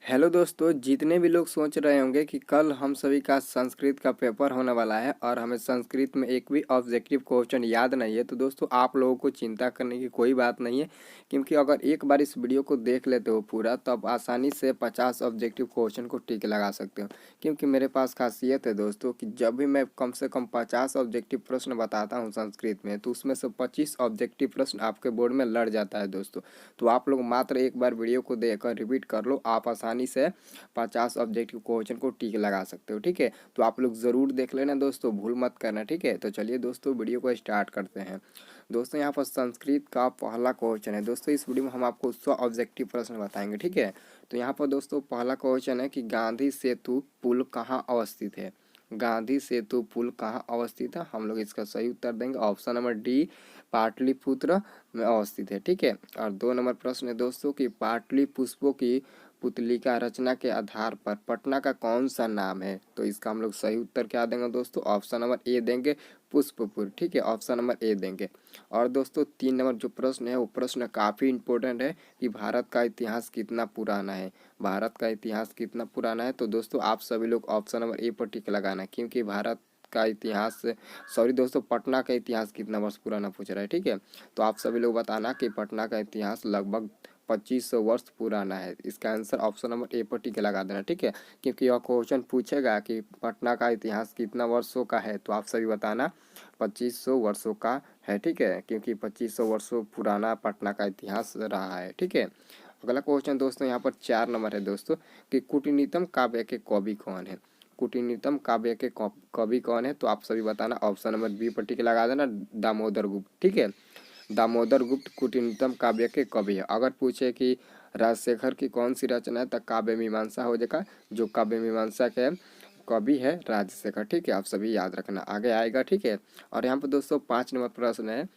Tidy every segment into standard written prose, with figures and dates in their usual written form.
Hello दोस्तों, जितने भी लोग सोच रहे होंगे कि कल हम सभी का संस्कृत का पेपर होने वाला है और हमें संस्कृत में एक भी ऑब्जेक्टिव क्वेश्चन याद नहीं है, तो दोस्तों आप लोगों को चिंता करने की कोई बात नहीं है। क्योंकि अगर एक बार इस वीडियो को देख लेते हो पूरा, तो आप आसानी से 50 ऑब्जेक्टिव क्वेश्चन को टिक लगा सकते हो। क्योंकि मेरे पास खासियत है दोस्तों कि जब भी मैं कम से कम 50 ऑब्जेक्टिव प्रश्न बताता हूँ संस्कृत में, तो उसमें से 25 ऑब्जेक्टिव प्रश्न आपके बोर्ड में लड़ जाता है दोस्तों। तो आप लोग मात्र एक बार वीडियो को देखकर रिपीट कर लो, आप आसानी से 50 ऑब्जेक्टिव क्वेश्चन को टिक लगा सकते हो। ठीक है, तो आप लोग ज़रूर देख लेना दोस्तों, भूल मत करना। ठीक है, तो चलिए दोस्तों वीडियो को स्टार्ट करते हैं। दोस्तों यहाँ पर संस्कृत का पहला क्वेश्चन है। दोस्तों इस वीडियो में हम आपको 100 ऑब्जेक्टिव प्रश्न बताएंगे। ठीक है, तो यहाँ पर दोस्तों पहला क्वेश्चन है कि गांधी सेतु पुल कहाँ अवस्थित है। गांधी सेतु पुल कहाँ अवस्थित है, हम लोग इसका सही उत्तर देंगे ऑप्शन नंबर डी, पाटलिपुत्र में अवस्थित है। ठीक है, और 2 नंबर प्रश्न है दोस्तों कि पाटली पुष्पों की पुतलिका रचना के आधार पर पटना का कौन सा नाम है। तो इसका हम लोग सही उत्तर क्या देंगे दोस्तों, ऑप्शन नंबर ए देंगे, पुष्पपुर। ठीक है, ऑप्शन नंबर ए देंगे। और दोस्तों 3 नंबर जो प्रश्न है वो प्रश्न काफ़ी इंपॉर्टेंट है कि भारत का इतिहास कितना पुराना है। भारत का इतिहास कितना पुराना है, तो दोस्तों आप सभी लोग ऑप्शन नंबर ए पर टिक लगाना, क्योंकि भारत का इतिहास, सॉरी दोस्तों, पटना का इतिहास कितना वर्ष पुराना पूछ रहा है। ठीक है, तो आप सभी लोग बताना कि पटना का इतिहास लगभग 2500 वर्ष पुराना है। इसका आंसर ऑप्शन नंबर ए पर टिक लगा देना। ठीक है, क्योंकि यह क्वेश्चन पूछेगा कि पटना का इतिहास कितना वर्षों का है, तो आप सभी बताना 2500 वर्षों का है। ठीक है, क्योंकि 2500 वर्षों पुराना पटना का इतिहास रहा है। ठीक है, अगला क्वेश्चन दोस्तों यहाँ पर 4 नंबर है दोस्तों कि कूटनीतम काव्य के कवि कौन है। कूटनीतम काव्य के कवि कौन है, तो आप सभी बताना ऑप्शन नंबर बी पर टिक लगा देना, दामोदर गुप्त। ठीक है, दामोदर गुप्त कूटनीतम काव्य के कवि है। अगर पूछे कि राजशेखर की कौन सी रचना है, तो काव्य मीमांसा हो जाएगा। जो काव्य मीमांसा के कवि है राजशेखर। ठीक है, आप सभी याद रखना, आगे आएगा। ठीक है, और यहाँ पर दोस्तों 5 नंबर प्रश्न है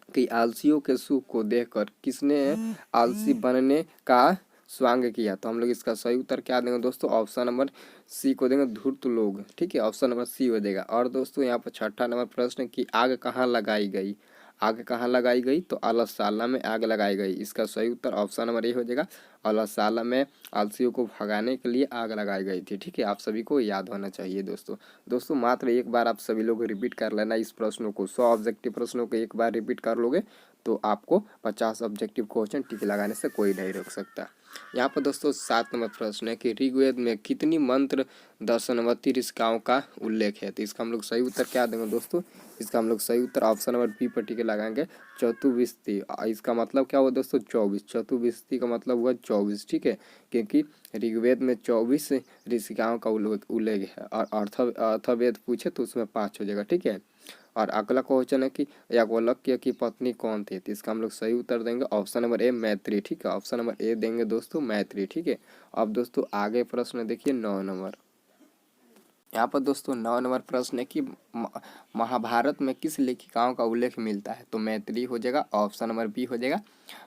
कि आलसियों के सुख को देखकर किसने आलसी बनने का स्वांग किया। तो हम लोग इसका सही उत्तर क्या देंगे दोस्तों, ऑप्शन नंबर सी को देंगे, धूर्त लोग। ठीक है, ऑप्शन नंबर सी हो जाएगा। और दोस्तों यहाँ पर 6ठा नंबर प्रश्न की आग कहाँ लगाई गई। आग कहाँ लगाई गई, तो अलसाला में आग लगाई गई। इसका सही उत्तर ऑप्शन नंबर ए हो जाएगा, अलसाला में आलसियों को भगाने के लिए आग लगाई गई थी। ठीक है, आप सभी को याद होना चाहिए दोस्तों। दोस्तों मात्र एक बार आप सभी लोग रिपीट कर लेना इस प्रश्नों को, 100 ऑब्जेक्टिव प्रश्नों को एक बार रिपीट कर लोगे तो आपको 50 ऑब्जेक्टिव क्वेश्चन टिक लगाने से कोई नहीं रोक सकता। यहाँ पर दोस्तों 7 नंबर प्रश्न है कि ऋग्वेद में कितनी मंत्र दर्शनवती ऋषिकाओं का उल्लेख है। तो इसका हम लोग सही उत्तर क्या देंगे दोस्तों, इसका हम लोग सही उत्तर ऑप्शन नंबर बी पर टिक लगाएंगे, चतुर्विशती। इसका मतलब क्या हुआ दोस्तों, 24। चतुर्विशती का मतलब हुआ 24। ठीक है, क्योंकि ऋग्वेद में 24 ऋषिकाओं का उल्लेख है, और अर्थवेद पूछे तो उसमें 5 हो जाएगा। ठीक है, और अगला क्वेश्चन है कि याज्ञवल्क्य की पत्नी कौन थी। तो इसका हम लोग सही उत्तर देंगे ऑप्शन नंबर ए, मैत्री। ठीक है, ऑप्शन नंबर ए देंगे दोस्तों, मैत्री। ठीक है, अब दोस्तों आगे प्रश्न देखिए 9 नंबर। यहाँ पर दोस्तों 9 नंबर प्रश्न है कि महाभारत में किस लेखिकाओं का उल्लेख मिलता है। तो मैथिली हो जाएगा, ऑप्शन नंबर बी हो जाएगा।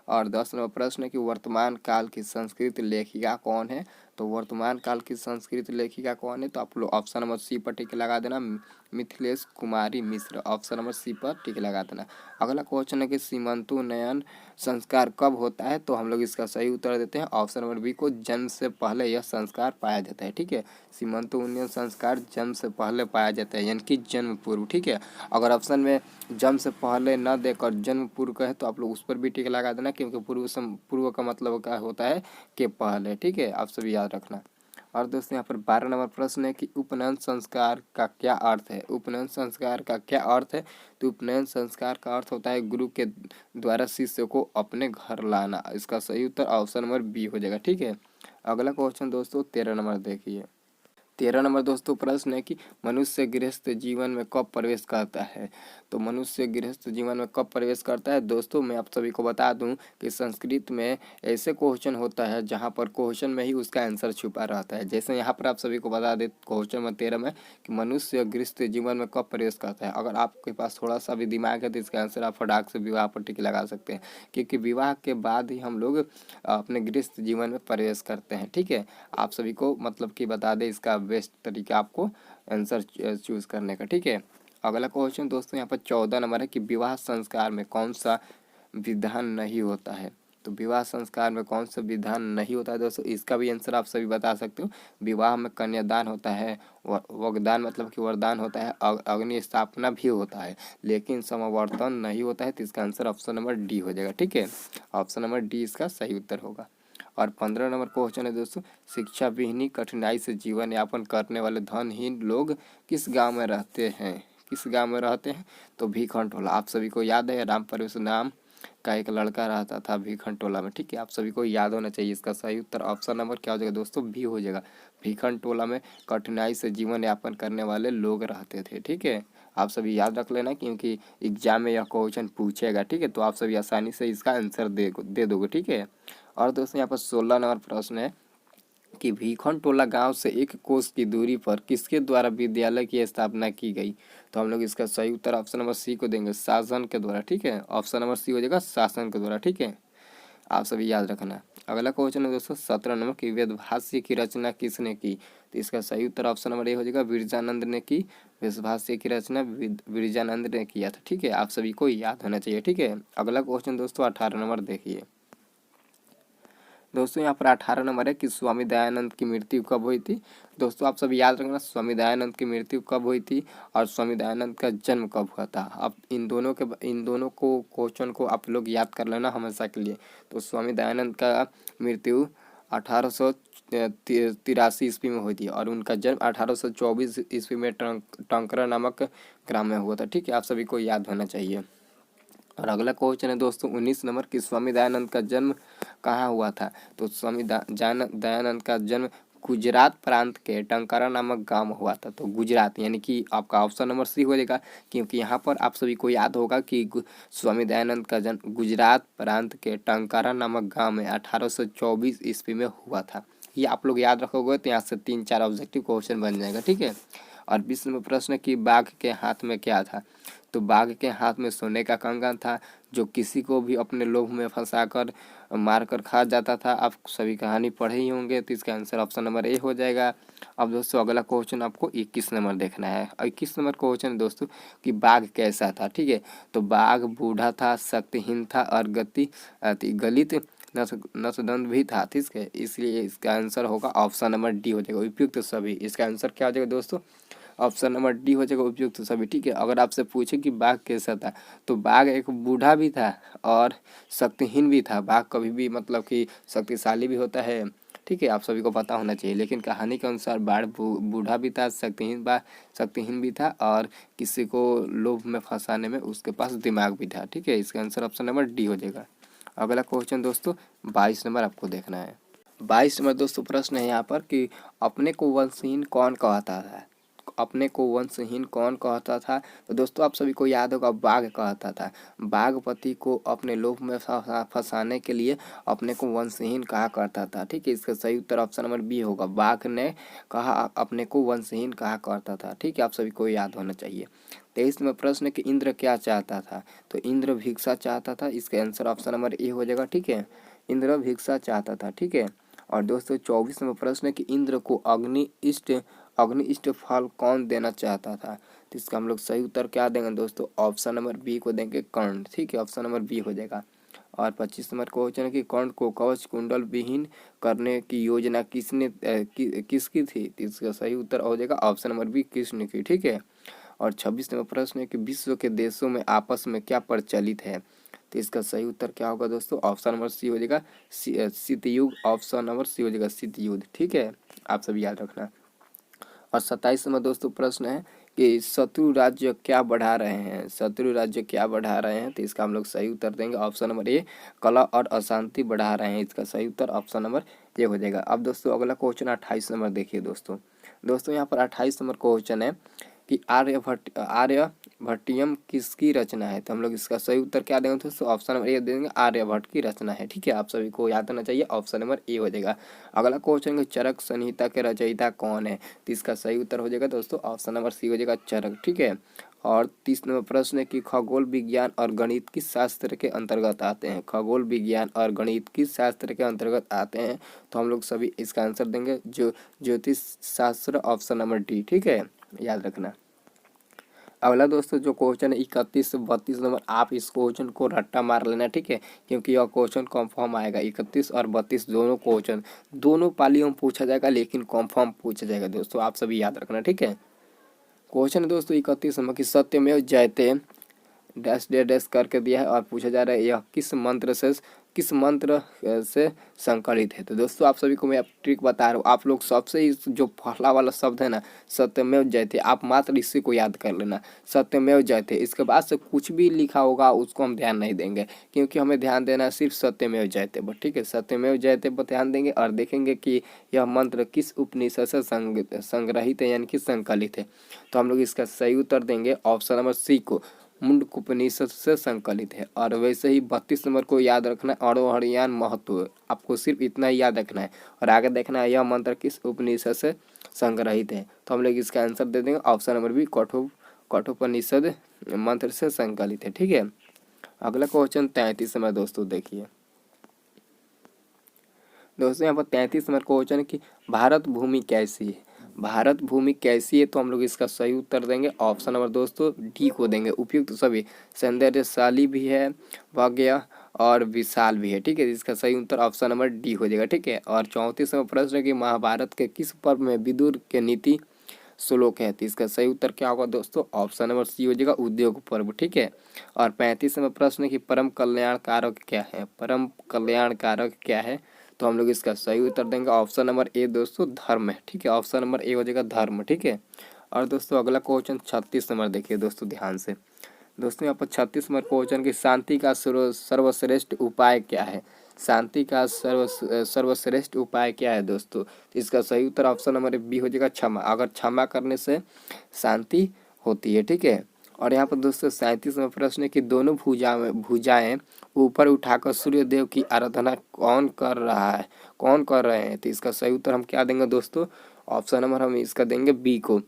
और 10 नंबर प्रश्न है कि वर्तमान काल की संस्कृत लेखिका कौन है। तो वर्तमान काल की संस्कृत लेखिका कौन है, तो आप लोग ऑप्शन नंबर सी पर टिक लगा देना, मिथिलेश कुमारी मिश्र। ऑप्शन नंबर सी पर टिक लगा देना। अगला क्वेश्चन है कि सीमंतोन्नयन संस्कार कब होता है। तो हम लोग इसका सही उत्तर देते हैं ऑप्शन नंबर बी को, जन्म से पहले यह संस्कार पाया जाता है। ठीक है, सीमंतोन्नयन संस्कार जन्म से पहले पाया जाता है, यानी कि जन्म पूर्व। ठीक है, अगर ऑप्शन में जन्म से पहले न देकर जन्म पूर्व कहे तो आप लोग उस पर भी टिक लगा देना, क्योंकि पूर्व का मतलब क्या होता है कि पहले। ठीक है, आप सभी याद रखना। और दोस्तों यहाँ पर 12 नंबर प्रश्न है कि उपनयन संस्कार का क्या अर्थ है। उपनयन संस्कार का क्या अर्थ है, तो उपनयन संस्कार का अर्थ होता है गुरु के द्वारा शिष्य को अपने घर लाना। इसका सही उत्तर ऑप्शन नंबर बी हो जाएगा। ठीक है, अगला क्वेश्चन दोस्तों 13 नंबर देखिए। 13 नंबर दोस्तों प्रश्न है कि मनुष्य गृहस्थ जीवन में कब प्रवेश करता है। तो मनुष्य गृहस्थ जीवन में कब प्रवेश करता है दोस्तों, मैं आप सभी को बता दूं कि संस्कृत में ऐसे क्वेश्चन होता है जहां पर क्वेश्चन में ही उसका आंसर छुपा रहता है। जैसे यहाँ पर आप सभी को बता दे क्वेश्चन में 13 में कि मनुष्य गृहस्थ जीवन में कब प्रवेश करता है। अगर आपके पास थोड़ा सा भी दिमाग है तो इसका आंसर आप फटाक से विवाह पर टिक लगा सकते हैं, क्योंकि विवाह के बाद ही हम लोग अपने गृहस्थ जीवन में प्रवेश करते हैं। ठीक है, आप सभी को मतलब कि बता दें इसका बेस्ट तरीका आपको आंसर चूज करने का। ठीक है, अगला क्वेश्चन दोस्तों यहाँ पर 14 नंबर है कि विवाह संस्कार में कौन सा विधान नहीं होता है। तो विवाह संस्कार में कौन सा विधान नहीं होता है दोस्तों, इसका भी आंसर आप सभी बता सकते हो। विवाह में कन्यादान होता है, वरदान मतलब कि वरदान होता है, अग्नि स्थापना भी होता है, लेकिन समावर्तन नहीं होता है। तो इसका आंसर ऑप्शन नंबर डी हो जाएगा। ठीक है, ऑप्शन नंबर डी इसका सही उत्तर होगा। और 15 नंबर क्वेश्चन है दोस्तों, शिक्षा विहीनी कठिनाई से जीवन यापन करने वाले धनहीन लोग किस गांव में रहते हैं? किस गांव में रहते हैं? तो भीखंटोला। आप सभी को याद है, राम परवेश नाम का एक लड़का रहता था भीखंटोला में। ठीक है, आप सभी को याद होना चाहिए। इसका सही उत्तर ऑप्शन नंबर क्या हो जाएगा दोस्तों? बी हो जाएगा। भीखंटोला में कठिनाई से जीवन यापन करने वाले लोग रहते थे। ठीक है, आप सभी याद रख लेना, क्योंकि एग्जाम में यह क्वेश्चन पूछेगा। ठीक है, तो आप सभी आसानी से इसका आंसर दे दोगे। ठीक है, और दोस्तों यहाँ पर 16 नंबर प्रश्न है कि भीखनटोला गांव से 1 कोस की दूरी पर किसके द्वारा विद्यालय की स्थापना की गई? तो हम लोग इसका सही उत्तर ऑप्शन नंबर सी को देंगे, शासन के द्वारा। ठीक है, ऑप्शन नंबर सी हो जाएगा, शासन के द्वारा। ठीक है, आप सभी याद रखना। अगला क्वेश्चन है दोस्तों 17 नंबर की वेदभाष्य की रचना किसने की? तो इसका सही उत्तर ऑप्शन नंबर ए हो जाएगा, विरजानंद ने की। वेदभाष्य की रचना विरजानंद ने किया था। ठीक है, आप सभी को याद होना चाहिए। ठीक है, अगला क्वेश्चन दोस्तों 18 नंबर देखिए। दोस्तों यहाँ पर 18 नंबर है कि स्वामी दयानंद की मृत्यु कब हुई थी? दोस्तों आप सभी याद रखना, स्वामी दयानंद की मृत्यु कब हुई थी और स्वामी दयानंद का जन्म कब हुआ था। अब इन दोनों को क्वेश्चन को आप लोग याद कर लेना हमेशा के लिए। तो स्वामी दयानंद का मृत्यु 1883 ईस्वी में हुई थी और उनका जन्म 1824 ईस्वी में टंकरा नामक ग्राम में हुआ था। ठीक है, आप सभी को याद होना चाहिए। और अगला क्वेश्चन है दोस्तों 19 नंबर की स्वामी दयानंद का जन्म कहाँ हुआ था? तो स्वामी दयानंद का जन्म गुजरात प्रांत के टंकारा नामक गांव हुआ था। तो गुजरात यानी कि आपका ऑप्शन नंबर सी हो जाएगा, क्योंकि यहाँ पर आप सभी को याद होगा कि स्वामी दयानंद का जन्म गुजरात प्रांत के टंकारा नामक गांव में 1824 ईस्वी में हुआ था। ये आप लोग याद रखोगे तो यहाँ से 3-4 ऑब्जेक्टिव क्वेश्चन बन जाएगा। ठीक है, और 20 नंबर प्रश्न की बाघ के हाथ में क्या था? तो बाघ के हाथ में सोने का कंगन था, जो किसी को भी अपने लोभ में फंसाकर मारकर खा जाता था। आप सभी कहानी पढ़े ही होंगे, तो इसका आंसर ऑप्शन नंबर ए हो जाएगा। अब दोस्तों अगला क्वेश्चन आपको 21 नंबर देखना है। 21 नंबर क्वेश्चन है दोस्तों कि बाघ कैसा था? ठीक है, तो बाघ बूढ़ा था, शक्तिहीन था और गलित नसदंड भी था। ठीक है, इसलिए इसका आंसर होगा ऑप्शन नंबर डी हो जाएगा, उपयुक्त सभी। इसका आंसर क्या हो जाएगा दोस्तों? ऑप्शन नंबर डी हो जाएगा, उपयुक्त सभी। ठीक है, अगर आपसे पूछे कि बाघ कैसा था, तो बाघ एक बूढ़ा भी था और शक्तिहीन भी था। बाघ कभी भी मतलब कि शक्तिशाली भी होता है। ठीक है, आप सभी को पता होना चाहिए, लेकिन कहानी के अनुसार बाघ बूढ़ा भी था, शक्तिहीन भी था और किसी को लोभ में फंसाने में उसके पास दिमाग भी था। ठीक है, इसका आंसर ऑप्शन नंबर डी हो जाएगा। अगला क्वेश्चन दोस्तों 22 नंबर आपको देखना है। 22 नंबर दोस्तों प्रश्न है यहाँ पर कि अपने को वंशहीन कौन कहता था? अपने को वंशहीन कौन कहता था? तो दोस्तों आप सभी को याद होगा, बाघ कहता था। बाघपति को अपने लोभ में फंसाने के लिए अपने को वंशहीन कहा करता था। ठीक है, इसका सही उत्तर ऑप्शन नंबर बी होगा, बाघ ने कहा अपने को वंशहीन कहा करता था। ठीक है, आप सभी को याद होना चाहिए। 23 में प्रश्न कि इंद्र क्या चाहता था? तो इंद्र भिक्षा चाहता था। इसका आंसर ऑप्शन नंबर ए हो जाएगा। ठीक है, इंद्र भिक्षा चाहता था। ठीक है, और दोस्तों 24 में प्रश्न है कि इंद्र को अग्नि इष्ट फल कौन देना चाहता था? तो इसका हम लोग सही उत्तर क्या देंगे दोस्तों? ऑप्शन नंबर बी को देंगे, कर्ण। ठीक है, ऑप्शन नंबर बी हो जाएगा। और 25 नंबर क्वेश्चन है कि कर्ण को कवच कुंडल विहीन करने की योजना किसकी थी? तो इसका सही उत्तर हो जाएगा ऑप्शन नंबर बी, कृष्ण की। ठीक है, और 26 नंबर प्रश्न है कि विश्व के देशों में आपस में क्या प्रचलित है? तो इसका सही उत्तर क्या होगा दोस्तों? ऑप्शन नंबर सी हो जाएगा, शीत युग। ऑप्शन नंबर सी हो जाएगा, शीत युद्ध। ठीक है, आप सभी याद रखना। और 27 में दोस्तों प्रश्न है कि शत्रु राज्य क्या बढ़ा रहे हैं? शत्रु राज्य क्या बढ़ा रहे हैं? तो इसका हम लोग सही उत्तर देंगे ऑप्शन नंबर ए, कलह और अशांति बढ़ा रहे हैं। इसका सही उत्तर ऑप्शन नंबर ए हो जाएगा। अब दोस्तों अगला क्वेश्चन 28 नंबर देखिए दोस्तों यहाँ पर 28 नंबर क्वेश्चन है कि आर्यभट्टियम किसकी रचना है? तो हम लोग इसका सही उत्तर क्या देंगे दोस्तों? ऑप्शन नंबर ए देंगे, आर्यभट्ट की रचना है। ठीक है, आप सभी को याद होना चाहिए, ऑप्शन नंबर ए हो जाएगा। अगला क्वेश्चन है चरक संहिता के रचयिता कौन है? तो इसका सही उत्तर हो जाएगा दोस्तों ऑप्शन नंबर सी हो जाएगा, चरक। ठीक है, और 30 नंबर प्रश्न है कि खगोल विज्ञान और गणित किस शास्त्र के अंतर्गत आते हैं? खगोल विज्ञान और गणित किस शास्त्र के अंतर्गत आते हैं? तो हम लोग सभी इसका आंसर देंगे ज्योतिष शास्त्र, ऑप्शन नंबर डी। ठीक है, याद रखना। अगला दोस्तों जो क्वेश्चन है 31 से 32 नंबर, आप इस क्वेश्चन को रट्टा मार लेना, ठीक है, क्योंकि यह क्वेश्चन कंफर्म आएगा। 31 और 32 दोनों क्वेश्चन दोनों पालियों में पूछा जाएगा, लेकिन कंफर्म पूछा जाएगा दोस्तों, आप सभी याद रखना, ठीक है। क्वेश्चन है दोस्तों 31 नंबर की सत्यमेव जयते डैश डैश डैश करके दिया है और पूछा जा रहा है यह किस मंत्र से संकलित है। तो दोस्तों आप सभी को मैं ट्रिक बता रहा हूँ, आप लोग सबसे इस जो पहला वाला शब्द है ना सत्यमेव जयते, आप मात्र इसी को याद कर लेना, सत्यमेव जयते। इसके बाद से कुछ भी लिखा होगा उसको हम ध्यान नहीं देंगे, क्योंकि हमें ध्यान देना है सिर्फ सत्यमेव जयते पर, ठीक है। सत्यमेव जयते पर ध्यान देंगे और देखेंगे कि यह मंत्र किस उपनिषद से संग्रहित है, यानी कि संकलित है। तो हम लोग इसका सही उत्तर देंगे ऑप्शन नंबर सी को, मुंडक उपनिषद से संकलित है। और वैसे ही 32 नंबर को याद रखना है, अणोहरियान महत्व, आपको सिर्फ इतना ही याद रखना है और आगे देखना है यह मंत्र किस उपनिषद से संग्रहित है। तो हम लोग इसका आंसर दे देंगे ऑप्शन नंबर बी, कठोपनिषद मंत्र से संकलित है, ठीक है। अगला क्वेश्चन 33 नंबर दोस्तों देखिए दोस्तों, यहाँ पर 33 नंबर क्वेश्चन है कि भारत भूमि कैसी है, भारत भूमि कैसी है। तो हम लोग इसका सही उत्तर देंगे ऑप्शन नंबर दोस्तों डी को देंगे, उपयुक्त सभी, सौंदर्यशाली भी है, भव्य और विशाल भी है, ठीक है। इसका सही उत्तर ऑप्शन नंबर डी हो जाएगा, ठीक है। और 34 नंबर प्रश्न है कि महाभारत के किस पर्व में विदुर के नीति श्लोक है। तो इसका सही उत्तर क्या होगा दोस्तों, ऑप्शन नंबर सी हो जाएगा, उद्योग पर्व, ठीक है। और 35 नंबर प्रश्न है कि परम कल्याणकारक क्या है, परम कल्याणकारक क्या है। तो हम लोग इसका सही उत्तर देंगे ऑप्शन नंबर ए दोस्तों, धर्म है, ठीक है। ऑप्शन नंबर ए हो जाएगा धर्म, ठीक है। और दोस्तों अगला क्वेश्चन 36 नंबर देखिए दोस्तों ध्यान से। दोस्तों यहाँ पर 36 नंबर क्वेश्चन की शांति का सर्वश्रेष्ठ उपाय क्या है, शांति का सर्वश्रेष्ठ उपाय क्या है दोस्तों। इसका सही उत्तर ऑप्शन नंबर बी हो जाएगा क्षमा, अगर क्षमा करने से शांति होती है, ठीक है। और यहाँ पर दोस्तों 37 में प्रश्न है कि दोनों भुजाएं ऊपर उठाकर सूर्य देव की आराधना कौन कर रहा है, कौन कर रहे हैं। तो इसका सही उत्तर हम क्या देंगे दोस्तों, ऑप्शन नंबर हम इसका देंगे बी को,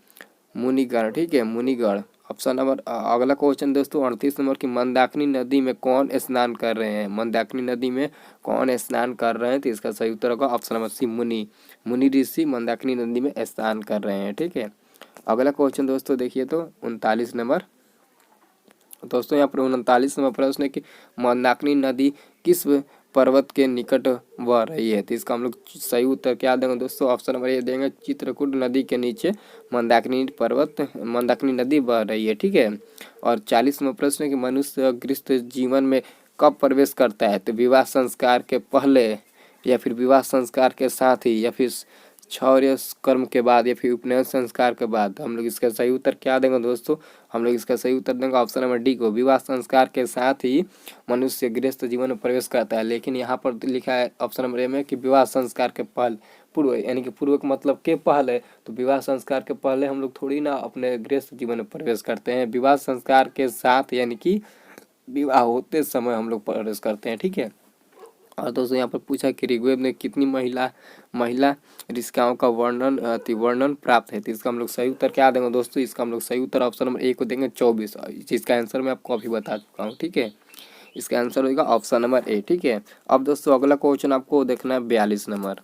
मुनिगण, ठीक है, मुनिगण। ऑप्शन नंबर अगला क्वेश्चन दोस्तों 38 नंबर की मंदाकिनी नदी में कौन स्नान कर रहे हैं, मंदाकिनी नदी में कौन स्नान कर रहे हैं। तो इसका सही उत्तर होगा ऑप्शन नंबर सी, मुनि ऋषि मंदाकिनी नदी में स्नान कर रहे हैं, ठीक है। अगला क्वेश्चन दोस्तों देखिए तो 39 नंबर दोस्तों, यहाँ पर 39 नंबर प्रश्न है कि मंदाकिनी नदी किस पर्वत के निकट बह रही है। तो इसका हम लोग सही उत्तर क्या देंगे दोस्तों, ऑप्शन नंबर ए देंगे, चित्रकूट नदी के नीचे मंदाकिनी नदी बह रही है, ठीक है। और 40 नंबर प्रश्न है कि मनुष्य गृहस्थ जीवन में कब प्रवेश करता है। तो विवाह संस्कार के पहले, या फिर विवाह संस्कार के साथ ही, या फिर क्षौर्य कर्म के बाद, या फिर उपनयन संस्कार के बाद। हम लोग इसका सही उत्तर क्या देंगे दोस्तों, हम लोग इसका सही उत्तर देंगे ऑप्शन नंबर डी को, विवाह संस्कार के साथ ही मनुष्य गृहस्थ जीवन में प्रवेश करता है। लेकिन यहाँ पर लिखा है ऑप्शन नंबर ए में कि विवाह संस्कार के पहले, पूर्व, यानी कि पूर्व का मतलब के पहले। तो विवाह संस्कार के पहले हम लोग थोड़ी ना अपने गृहस्थ जीवन में प्रवेश करते हैं, विवाह संस्कार के साथ, यानी कि विवाह होते समय हम लोग प्रवेश करते हैं, ठीक है। और दोस्तों यहाँ पर पूछा कि ऋग्वेद में कितनी महिला ऋषिकाओं का वर्णन प्राप्त है। तो इसका हम लोग सही उत्तर क्या देंगे दोस्तों, इसका हम लोग सही उत्तर ऑप्शन नंबर ए को देंगे 24, जिसका आंसर मैं आपको अभी बता चुका हूँ, ठीक है। इसका आंसर होगा ऑप्शन नंबर ए, ठीक है। अब दोस्तों अगला क्वेश्चन आपको देखना है 42 नंबर।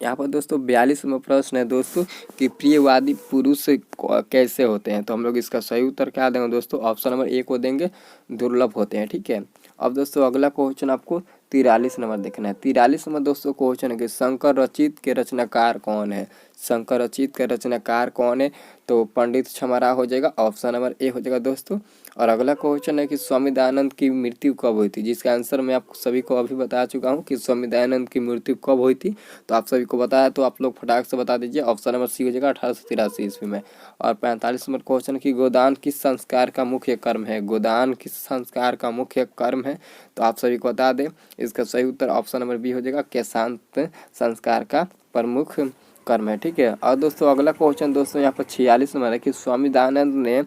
यहाँ पर दोस्तों 42 में प्रश्न है दोस्तों कि प्रियवादी पुरुष कैसे होते हैं। तो हम लोग इसका सही उत्तर क्या देंगे दोस्तों, ऑप्शन नंबर ए को देंगे, दुर्लभ होते हैं, ठीक है। अब दोस्तों अगला क्वेश्चन आपको 43 नंबर देखना है। 43 नंबर दोस्तों क्वेश्चन है कि शंकर रचित के रचनाकार कौन है, शंकर रचित के रचनाकार कौन है। तो पंडित छमाराव हो जाएगा, ऑप्शन नंबर ए हो जाएगा दोस्तों। और अगला क्वेश्चन है कि स्वामी दयानंद की मृत्यु कब हुई थी, जिसका आंसर मैं आप सभी को अभी बता चुका हूँ कि स्वामी दयानंद की मृत्यु कब हुई थी। तो आप सभी को बताया, तो आप लोग फटाक से बता दीजिए, ऑप्शन नंबर सी हो जाएगा 1883 ईस्वी में। और 45 नंबर क्वेश्चन की गोदान किस संस्कार का मुख्य कर्म है, गोदान किस संस्कार का मुख्य कर्म है। तो आप सभी को बता दें, इसका सही उत्तर ऑप्शन नंबर बी हो जाएगा, केशांत संस्कार का प्रमुख कर्म है, ठीक है। और दोस्तों अगला क्वेश्चन दोस्तों यहाँ पर 46 नंबर है कि स्वामी दयानंद ने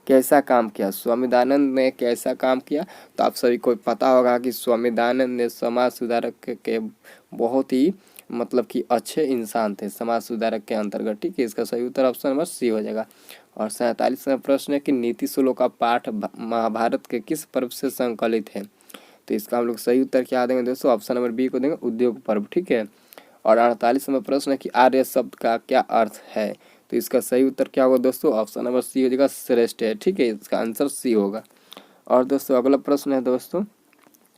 कैसा काम किया, स्वामी दयानंद ने कैसा काम किया। तो आप सभी को पता होगा कि स्वामी दयानंद ने समाज सुधारक के बहुत ही मतलब कि अच्छे इंसान थे, समाज सुधारक के अंतर्गत, ठीक है। इसका सही उत्तर ऑप्शन नंबर सी हो जाएगा। और 47 में प्रश्न है कि नीति श्लोक का पाठ महाभारत के किस पर्व से संकलित है। तो इसका हम लोग सही उत्तर क्या देंगे दोस्तों, ऑप्शन नंबर बी को देंगे, उद्योग पर्व, ठीक है। और 48 में प्रश्न है कि आर्य शब्द का क्या अर्थ है। तो इसका सही उत्तर क्या होगा दोस्तों, ऑप्शन नंबर सी हो जाएगा, श्रेष्ठ है। ठीक है, इसका आंसर सी होगा। और दोस्तों अगला प्रश्न है दोस्तों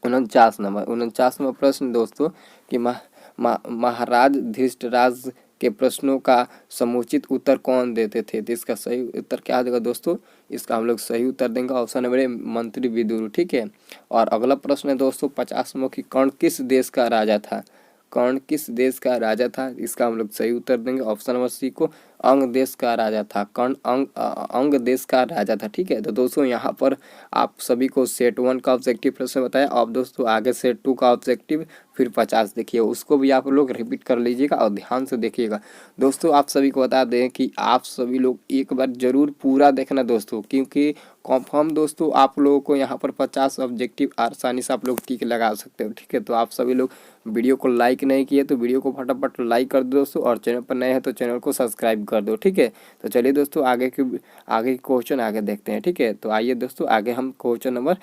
49 नंबर प्रश्न दोस्तों कि महाराज धृतराज के प्रश्नों का समुचित उत्तर कौन देते थे। तो इसका सही उत्तर क्या देगा दोस्तों, इसका हम लोग सही उत्तर देंगे ऑप्शन नंबर ए, मंत्री विदुर। ठीक है। और अगला प्रश्न है दोस्तों 50वां कि कर्ण किस देश का राजा था। कर्ण किस देश का राजा था, इसका हम लोग सही उत्तर देंगे ऑप्शन नंबर सी को, अंग देश का राजा था। कर्ण अंग देश का राजा था। ठीक है। तो दोस्तों यहाँ पर आप सभी को सेट 1 का ऑब्जेक्टिव प्रश्न बताया। अब दोस्तों आगे सेट 2 का ऑब्जेक्टिव फिर 50 देखिए, उसको भी आप लोग रिपीट कर लीजिएगा और ध्यान से देखिएगा। दोस्तों आप सभी को बता दें कि आप सभी लोग एक बार जरूर पूरा देखना दोस्तों, क्योंकि कंफर्म दोस्तों आप लोगों को यहाँ पर 50 ऑब्जेक्टिव आसानी से आप लोग टिक लगा सकते हो। ठीक है। तो आप सभी लोग वीडियो को लाइक नहीं किए तो वीडियो को फटाफट लाइक कर दो दोस्तों, और चैनल पर नए हैं तो चैनल को सब्सक्राइब कर दो। ठीक है। तो चलिए दोस्तों आगे के क्वेश्चन आगे देखते हैं। ठीक है। तो आइए दोस्तों आगे हम क्वेश्चन नंबर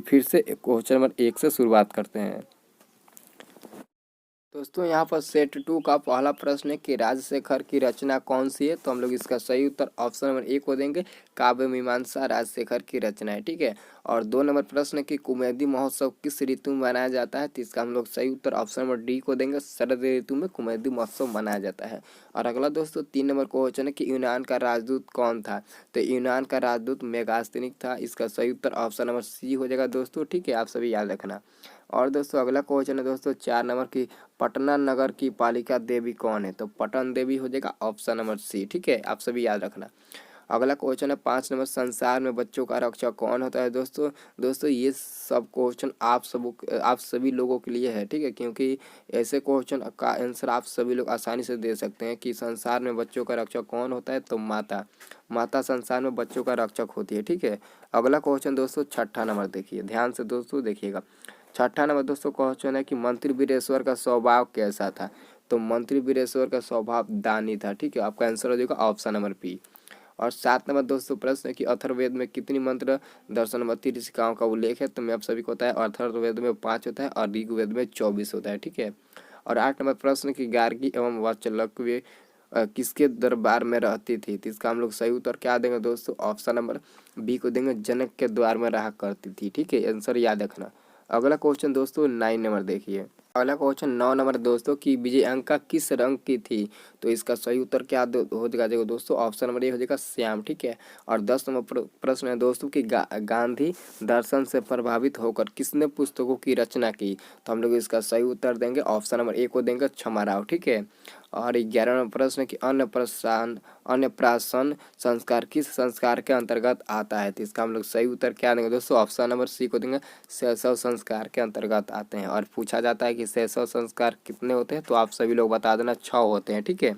फिर से क्वेश्चन नंबर 1 से शुरुआत करते हैं। दोस्तों यहाँ पर सेट 2 का पहला प्रश्न है कि राजशेखर की रचना कौन सी है। तो हम लोग इसका सही उत्तर ऑप्शन नंबर ए को देंगे, काव्य मीमांसा राजशेखर की रचना है। ठीक है। और 2 नंबर प्रश्न है कि कुमुदी महोत्सव किस ऋतु में मनाया जाता है। तो इसका हम लोग सही उत्तर ऑप्शन नंबर डी को देंगे, शरद ऋतु में कुमुदी महोत्सव मनाया जाता है। और अगला दोस्तों 3 नंबर क्वेश्चन है कि यूनान का राजदूत कौन था। तो यूनान का राजदूत मेगास्थनीक था। इसका सही उत्तर ऑप्शन नंबर सी हो जाएगा दोस्तों। ठीक है, आप सभी याद रखना। और दोस्तों अगला क्वेश्चन है दोस्तों 4 नंबर की पटना नगर की पालिका देवी कौन है। तो पटन देवी हो जाएगा ऑप्शन नंबर सी। ठीक है, आप सभी याद रखना। अगला क्वेश्चन है 5 नंबर, संसार में बच्चों का रक्षक कौन होता है। दोस्तों ये सब क्वेश्चन आप सभी लोगों के लिए है। ठीक है, क्योंकि ऐसे क्वेश्चन का आंसर आप सभी लोग आसानी से दे सकते हैं कि संसार में बच्चों का रक्षक कौन होता है। तो माता संसार में बच्चों का रक्षक होती है। ठीक है। अगला क्वेश्चन दोस्तों 6ठा नंबर देखिए, ध्यान से दोस्तों देखिएगा। 6ठा नंबर दोस्तों क्वेश्चन है कि मंत्री वीरेश्वर का स्वभाव कैसा था। तो मंत्री वीरेश्वर का स्वभाव दानी था। ठीक है, आपका आंसर हो जाएगा ऑप्शन नंबर बी। और 7 नंबर दोस्तों प्रश्न है कि अथर्ववेद में कितनी मंत्र दर्शनवती ऋषिकाओं का उल्लेख है। तो मैं आप सभी को बताया अथर्ववेद में 5 होता है और ऋग्वेद में 24 होता है। ठीक है। और 8 नंबर प्रश्न की गार्गी एवं वाचलक्य किसके दरबार में रहती थी। तो इसका हम लोग सही उत्तर क्या देंगे दोस्तों, ऑप्शन नंबर बी को देंगे, जनक के द्वार में रहा करती थी। ठीक है, आंसर याद रखना। अगला क्वेश्चन दोस्तों 9 नंबर देखिए। अगला क्वेश्चन 9 नंबर दोस्तों की विजयांका किस रंग की थी। तो इसका सही उत्तर क्या हो जाएगा दोस्तों, ऑप्शन नंबर ए हो जाएगा श्याम। ठीक है। और 10 नंबर प्रश्न है दोस्तों कि गांधी दर्शन से प्रभावित होकर किसने पुस्तकों की रचना की। तो हम लोग इसका सही उत्तर देंगे, ऑप्शन नंबर ए को देंगे, क्षमाराव। ठीक है। और 11 नंबर प्रश्न कि अन्नप्राशन संस्कार किस संस्कार के अंतर्गत आता है। तो इसका हम लोग सही उत्तर क्या देंगे दोस्तों, ऑप्शन नंबर सी को देंगे, शैशव संस्कार के अंतर्गत आते हैं। और पूछा जाता है कि शैशव संस्कार कितने होते हैं। तो आप सभी लोग बता देना 6 होते हैं। ठीक है।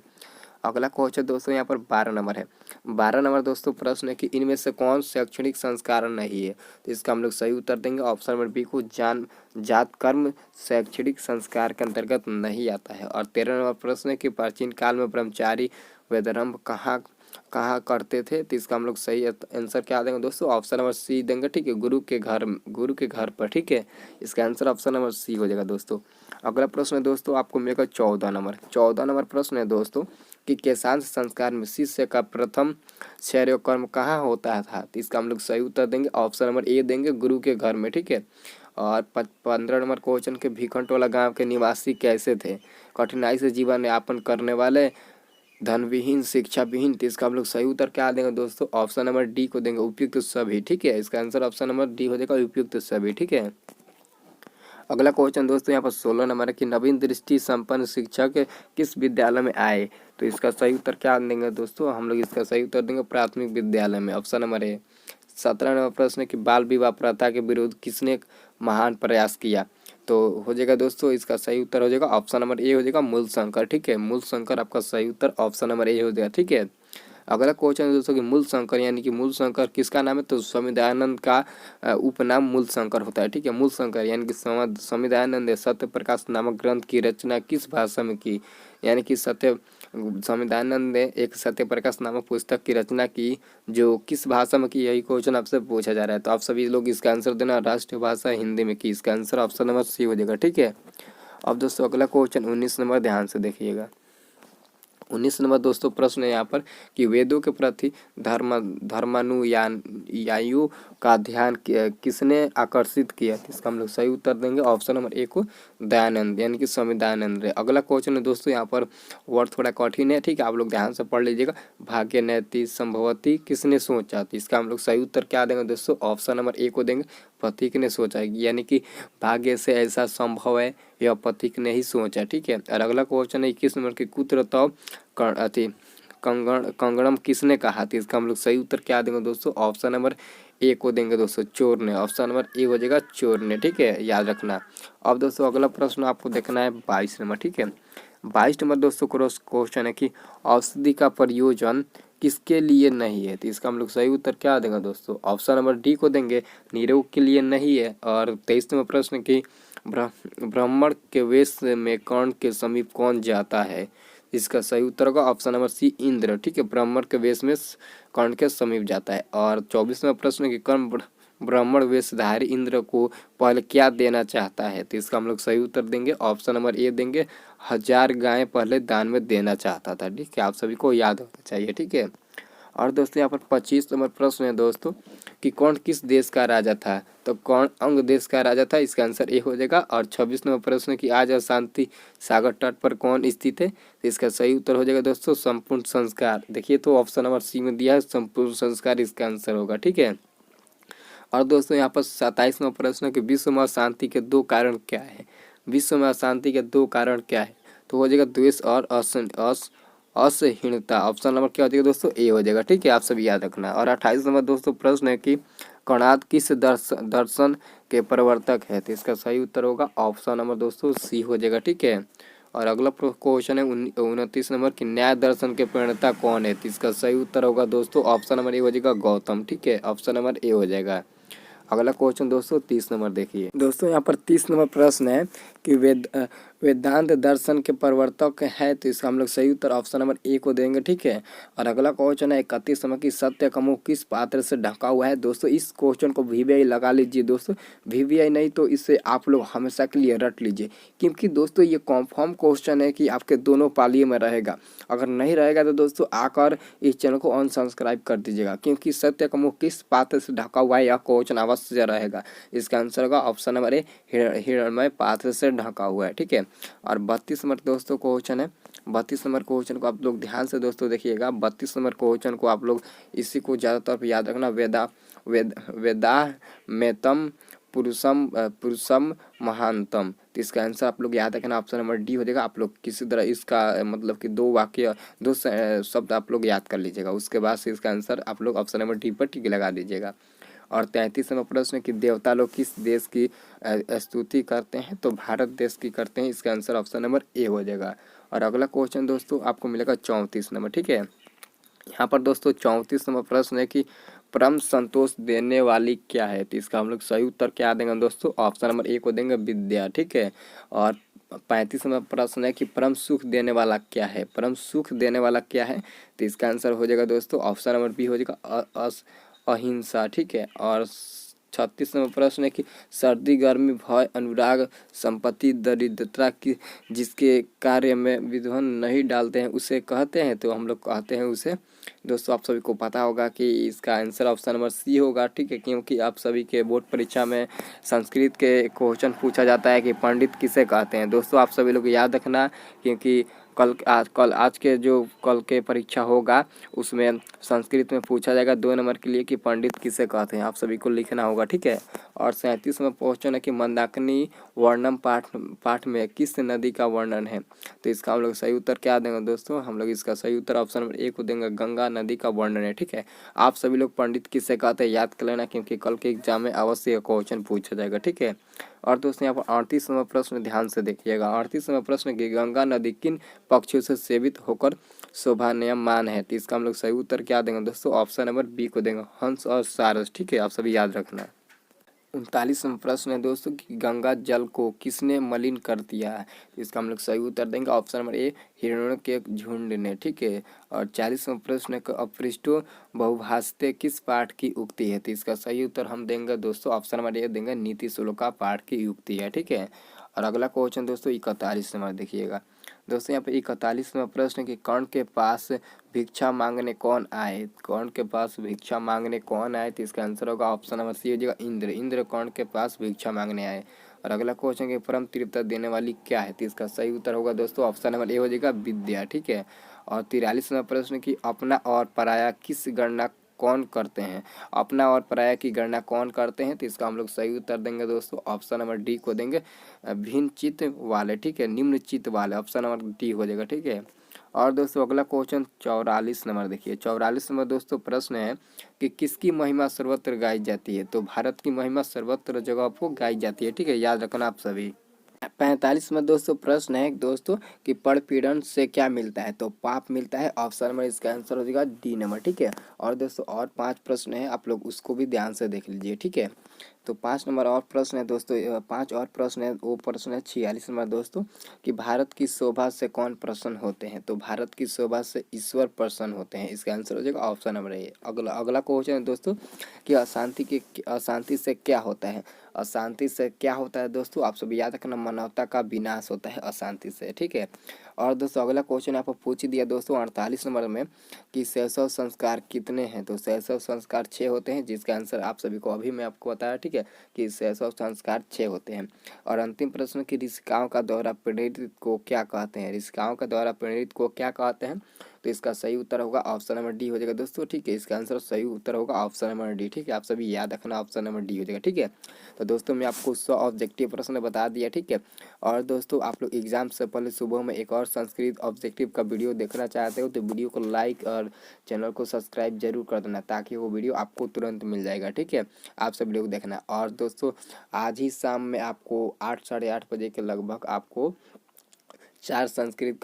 अगला क्वेश्चन दोस्तों यहाँ पर 12 नंबर है। 12 नंबर दोस्तों प्रश्न है कि इनमें से कौन शैक्षणिक संस्कार नहीं है। तो इसका हम लोग सही उत्तर देंगे, ऑप्शन नंबर बी को, जात कर्म शैक्षणिक संस्कार के अंतर्गत नहीं आता है। और 13 नंबर प्रश्न है कि प्राचीन काल में ब्रह्मचारी वेदारंभ कहाँ करते थे। तो इसका हम लोग सही आंसर क्या देंगे दोस्तों, ऑप्शन नंबर सी देंगे। ठीक है, गुरु के घर पर। ठीक है, इसका आंसर ऑप्शन नंबर सी हो जाएगा दोस्तों। अगला प्रश्न है दोस्तों आपको मिलेगा 14 नंबर प्रश्न है दोस्तों कि केशांश संस्कार में शिष्य का प्रथम शौर्य कर्म कहाँ होता था। तो इसका हम लोग सही उत्तर देंगे, ऑप्शन नंबर ए देंगे, गुरु के घर में। ठीक है। और 15 नंबर क्वेश्चन के भीखंटोला गांव के निवासी कैसे थे। कठिनाई से जीवन यापन करने वाले, धन विहीन, शिक्षा विहीन। तो इसका हम लोग सही उत्तर क्या देंगे दोस्तों, ऑप्शन नंबर डी को देंगे, उपयुक्त सभी। ठीक है, इसका आंसर ऑप्शन नंबर डी हो जाएगा, उपयुक्त सभी। ठीक है। अगला क्वेश्चन दोस्तों यहाँ पर 16 नंबर है कि नवीन दृष्टि संपन्न शिक्षक किस विद्यालय में आए। तो इसका सही उत्तर क्या देंगे दोस्तों, हम लोग इसका सही उत्तर देंगे प्राथमिक विद्यालय में, ऑप्शन नंबर ए। 17 नंबर प्रश्न है कि बाल विवाह प्रथा के विरुद्ध किसने महान प्रयास किया। तो हो जाएगा दोस्तों इसका सही उत्तर हो जाएगा, ऑप्शन नंबर ए हो जाएगा, मूलशंकर। ठीक है, मूलशंकर आपका सही उत्तर ऑप्शन नंबर ए हो जाएगा। ठीक है। अगला क्वेश्चन है दोस्तों कि मूलशंकर यानी कि मूलशंकर किसका नाम है। तो स्वामी दयानंद का उपनाम मूलशंकर होता है। ठीक है, मूलशंकर यानी कि स्वामी दयानंद ने सत्य प्रकाश नामक ग्रंथ की रचना किस भाषा में की। यानी कि स्वामी दयानंद ने एक सत्य प्रकाश नामक पुस्तक की रचना की, जो किस भाषा में की, यही क्वेश्चन आपसे पूछा जा रहा है। तो आप सभी लोग इसका आंसर देना, राष्ट्रीय भाषा हिंदी में की। इसका आंसर ऑप्शन नंबर सी हो जाएगा। ठीक है। अब दोस्तों अगला क्वेश्चन 19 नंबर, ध्यान से देखिएगा। 19 नंबर दोस्तों प्रश्न है यहाँ पर कि वेदों के प्रति धर्मानुयायियों का ध्यान किसने आकर्षित किया। तो इसका हम लोग सही उत्तर देंगे ऑप्शन नंबर ए को दयानंद यानी कि स्वामी दयानंद। अगला क्वेश्चन है दोस्तों, यहाँ पर वर्ड थोड़ा कठिन है, ठीक है, आप लोग ध्यान से पढ़ लीजिएगा। भाग्य नैति संभवती किसने सोचा। तो इसका हम लोग सही उत्तर क्या देंगे दोस्तों, ऑप्शन नंबर ए को देंगे, पथिक ने सोचा, यानी कि भाग्य से ऐसा संभव है यह पथिक ने ही सोचा, ठीक है। और अगला क्वेश्चन है 21 नंबर की कुत्र तो कंगणम किसने कहा थी। इसका हम लोग सही उत्तर क्या देंगे दोस्तों, ऑप्शन नंबर ए को देंगे दोस्तों, चोर ने। ऑप्शन नंबर ए हो जाएगा चोर ने, ठीक है, याद रखना। अब दोस्तों अगला प्रश्न आपको देखना है 22 नंबर, ठीक है। 22 नंबर दोस्तों क्वेश्चन है कि औषधि का प्रयोजन किसके लिए नहीं है। तो इसका हम लोग सही उत्तर क्या देंगे दोस्तों, ऑप्शन नंबर डी को देंगे, निरोग के लिए नहीं है। और 23 नंबर प्रश्न की ब्राह्मण के वेश में कर्ण के समीप कौन जाता है। इसका सही उत्तर होगा ऑप्शन नंबर सी इंद्र, ठीक है, ब्राह्मण के वेश में कर्ण के समीप जाता है। और 24वां प्रश्न की कर्ण ब्राह्मण वेशधारी इंद्र को पहले क्या देना चाहता है। तो इसका हम लोग सही उत्तर देंगे, ऑप्शन नंबर ए देंगे, 1000 गायें पहले दान में देना चाहता था, ठीक है, आप सभी को याद होना चाहिए, ठीक है। और दोस्तों यहाँ पर 25 नंबर प्रश्न है दोस्तों कि कौन किस देश का राजा था। तो कौन अंग देश का राजा था, इसका आंसर ए हो जाएगा। और 26 नंबर प्रश्न कि आज शांति सागर तट पर कौन स्थित है। तो इसका सही उत्तर हो जाएगा दोस्तों संपूर्ण संस्कार। देखिए तो ऑप्शन नंबर सी में दिया है, संपूर्ण संस्कार इसका आंसर होगा, ठीक है। और दोस्तों यहाँ पर 27वां प्रश्न कि विश्व में अशांति के 2 कारण क्या है। विश्व में अशांति के 2 कारण क्या है। तो हो जाएगा द्वेष और असहीनता। ऑप्शन नंबर क्या हो जाएगा दोस्तों, ए हो जाएगा, ठीक है, आप सभी याद रखना। और 28 नंबर दोस्तों प्रश्न है कि कणाद किस दर्शन के प्रवर्तक है। तो इसका सही उत्तर होगा ऑप्शन नंबर दोस्तों सी हो जाएगा, ठीक है। और अगला क्वेश्चन है 29 नंबर की न्याय दर्शन के प्रणेता कौन है। तो इसका सही उत्तर होगा दोस्तों ऑप्शन नंबर ए हो जाएगा गौतम, ठीक है, ऑप्शन नंबर ए हो जाएगा। अगला क्वेश्चन दोस्तों 30 नंबर देखिए दोस्तों, यहाँ पर 30 नंबर प्रश्न है कि वेदांत दर्शन के प्रवर्तक है। तो इसका हम लोग सही उत्तर ऑप्शन नंबर ए को देंगे, ठीक है। और अगला क्वेश्चन है 31 नंबर की सत्य का मुख किस पात्र से ढका हुआ है। दोस्तों इस क्वेश्चन को VVI लगा लीजिए दोस्तों, VVI नहीं तो इससे आप लोग हमेशा के लिए रट लीजिए, क्योंकि दोस्तों ये कॉन्फर्म क्वेश्चन है कि आपके दोनों पालियों में रहेगा। अगर नहीं रहेगा तो दोस्तों आकर इस चैनल को अनसब्सक्राइब कर दीजिएगा, क्योंकि सत्य का मुख किस पात्र से ढका हुआ है यह क्वेश्चन अवश्य रहेगा। इसका आंसर होगा ऑप्शन नंबर ए, हिरणमय पात्र से ढका हुआ है, ठीक है। और 32 नंबर दोस्तों क्वेश्चन है, 32 नंबर क्वेश्चन को आप लोग ध्यान से दोस्तों देखिएगा। 32 नंबर क्वेश्चन को आप लोग इसी को ज़्यादातर पे याद रखना, वेदा मेतम पुरुषम महानतम। तो इसका आंसर आप लोग याद रखना ऑप्शन नंबर डी हो जाएगा। आप लोग किसी तरह इसका मतलब कि 2 वाक्य 2 शब्द आप लोग याद कर लीजिएगा, उसके बाद से इसका आंसर आप लोग ऑप्शन नंबर डी पर टिक लगा दीजिएगा। और 33 नंबर प्रश्न कि देवता लोग किस देश की स्तुति करते हैं। तो भारत देश की करते हैं, इसका आंसर ऑप्शन नंबर ए हो जाएगा। और अगला क्वेश्चन दोस्तों आपको मिलेगा 34 नंबर, ठीक है। यहाँ पर दोस्तों 34 नंबर प्रश्न है कि परम संतोष देने वाली क्या है। तो इसका हम लोग सही उत्तर क्या देंगे दोस्तों, ऑप्शन नंबर ए को देंगे विद्या, ठीक है। और 35 नंबर प्रश्न है कि परम सुख देने वाला क्या है। परम सुख देने वाला क्या है। तो इसका आंसर हो जाएगा दोस्तों ऑप्शन नंबर बी हो जाएगा अहिंसा, ठीक है। और 36 नंबर प्रश्न है कि सर्दी गर्मी भय अनुराग संपत्ति दरिद्रता की जिसके कार्य में विध्वंस नहीं डालते हैं उसे कहते हैं। तो हम लोग कहते हैं उसे दोस्तों, आप सभी को पता होगा कि इसका आंसर ऑप्शन नंबर सी होगा, ठीक है, क्योंकि आप सभी के बोर्ड परीक्षा में संस्कृत के क्वेश्चन पूछा जाता है कि पंडित किसे कहते हैं। दोस्तों आप सभी लोग याद रखना, क्योंकि आज के जो कल के परीक्षा होगा उसमें संस्कृत में पूछा जाएगा 2 नंबर के लिए कि पंडित किसे कहते हैं, आप सभी को लिखना होगा, ठीक है। और 37 में क्वेश्चन है कि मंदाकिनी वर्णम पाठ में किस नदी का वर्णन है। तो इसका हम लोग सही उत्तर क्या देंगे दोस्तों, हम लोग इसका सही उत्तर ऑप्शन नंबर ए को देंगे, गंगा नदी का वर्णन है, ठीक है। आप सभी लोग पंडित किससे कहते हैं याद कर लेना, क्योंकि कल के एग्जाम में अवश्य क्वेश्चन पूछा जाएगा, ठीक है। और दोस्तों यहाँ पर 38 नंबर प्रश्न ध्यान से देखिएगा। 38 नंबर प्रश्न की गंगा नदी किन पक्षियों से सेवित होकर शोभायमान है। तो इसका हम लोग सही उत्तर क्या देंगे दोस्तों, ऑप्शन नंबर बी को देंगे, हंस और सारस, ठीक है, आप सभी याद रखना। 39 नंबर प्रश्न है दोस्तों कि गंगा जल को किसने मलिन कर दिया है। तो इसका हम लोग सही उत्तर देंगे ऑप्शन नंबर ए, हिरणों के एक झुंड ने, ठीक है। और 40 नंबर प्रश्न है अपृष्टो बहुभाषते किस पाठ की उक्ति है। तो इसका सही उत्तर हम देंगे दोस्तों ऑप्शन नंबर ए देंगे, नीति श्लोका पाठ की युक्ति है, ठीक है। और अगला क्वेश्चन दोस्तों 41 नंबर देखिएगा। दोस्तों यहाँ पे 41वां प्रश्न कि कर्ण के पास भिक्षा मांगने कौन आए। कर्ण के पास भिक्षा मांगने कौन आए, तो इसका आंसर होगा ऑप्शन नंबर सी हो जाएगा इंद्र। इंद्र कर्ण के पास भिक्षा मांगने आए। और अगला क्वेश्चन कि परम तृप्तता देने वाली क्या है, तो इसका सही उत्तर होगा दोस्तों ऑप्शन नंबर ए हो जाएगा विद्या। ठीक है। और 43वां प्रश्न कि अपना और पराया किस गणना कौन करते हैं। अपना और पराया की गणना कौन करते हैं, तो इसका हम लोग सही उत्तर देंगे दोस्तों ऑप्शन नंबर डी को देंगे, भिन्न चित्त वाले। ठीक है, निम्न चित्त वाले, ऑप्शन नंबर डी हो जाएगा। ठीक है। और दोस्तों अगला क्वेश्चन 44 नंबर देखिए। 44 नंबर दोस्तों प्रश्न है कि किसकी महिमा सर्वत्र गाई जाती है। तो भारत की महिमा सर्वत्र जगह को गाई जाती है। ठीक है, याद रखना आप सभी। 45 में दोस्तों प्रश्न है दोस्तों कि परपीड़न से क्या मिलता है, तो पाप मिलता है। ऑप्शन नंबर इसका आंसर हो जाएगा डी नंबर। ठीक है। और दोस्तों और 5 प्रश्न है, आप लोग उसको भी ध्यान से देख लीजिए। ठीक है। तो 5 नंबर और प्रश्न है दोस्तों, 5 और प्रश्न है। वो प्रश्न है 46 नंबर दोस्तों कि भारत की शोभा से कौन प्रसन्न होते हैं। तो भारत की शोभा से ईश्वर प्रसन्न होते हैं। इसका आंसर हो जाएगा ऑप्शन नंबर ए। अगला क्वेश्चन है दोस्तों कि अशांति से क्या होता है। अशांति से क्या होता है दोस्तों, आप सभी याद रखना, मानवता का विनाश होता है अशांति से। ठीक है। और दोस्तों अगला क्वेश्चन आपको पूछ दिया दोस्तों 48 नंबर में कि शैशव संस्कार कितने हैं। तो शैशव संस्कार 6 होते हैं, जिसका आंसर आप सभी को अभी मैं आपको बताया। ठीक है, कि शैशव संस्कार 6 होते हैं। और अंतिम प्रश्न कि ऋषिकाओं का द्वारा प्रेरित को क्या कहते हैं। ऋषिकाओं का द्वारा प्रेरित को क्या कहते हैं, तो इसका सही उत्तर होगा ऑप्शन नंबर डी हो जाएगा दोस्तों। ठीक है, इसका आंसर सही उत्तर होगा ऑप्शन नंबर डी। ठीक है, आप सभी याद रखना ऑप्शन नंबर डी हो जाएगा। ठीक है। तो दोस्तों मैं आपको 100 ऑब्जेक्टिव प्रश्न बता दिया। ठीक है। और दोस्तों आप लोग एग्जाम से पहले सुबह में एक और संस्कृत ऑब्जेक्टिव का वीडियो देखना चाहते हो, तो वीडियो को लाइक और चैनल को सब्सक्राइब जरूर कर देना, ताकि वो वीडियो आपको तुरंत मिल जाएगा। ठीक है, आप सब लोग देखना। और दोस्तों आज ही शाम में आपको 8 साढ़े 8 बजे के लगभग आपको 4 संस्कृत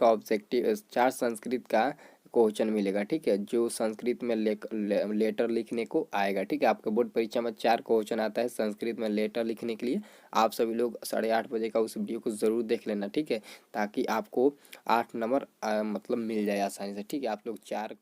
का क्वेश्चन मिलेगा। ठीक है, जो संस्कृत में लेटर लिखने को आएगा। ठीक है, आपके बोर्ड परीक्षा में 4 क्वेश्चन आता है संस्कृत में लेटर लिखने के लिए। आप सभी लोग 8:30 बजे का उस वीडियो को ज़रूर देख लेना। ठीक है, ताकि आपको 8 नंबर मतलब मिल जाए आसानी से। ठीक है, आप लोग 4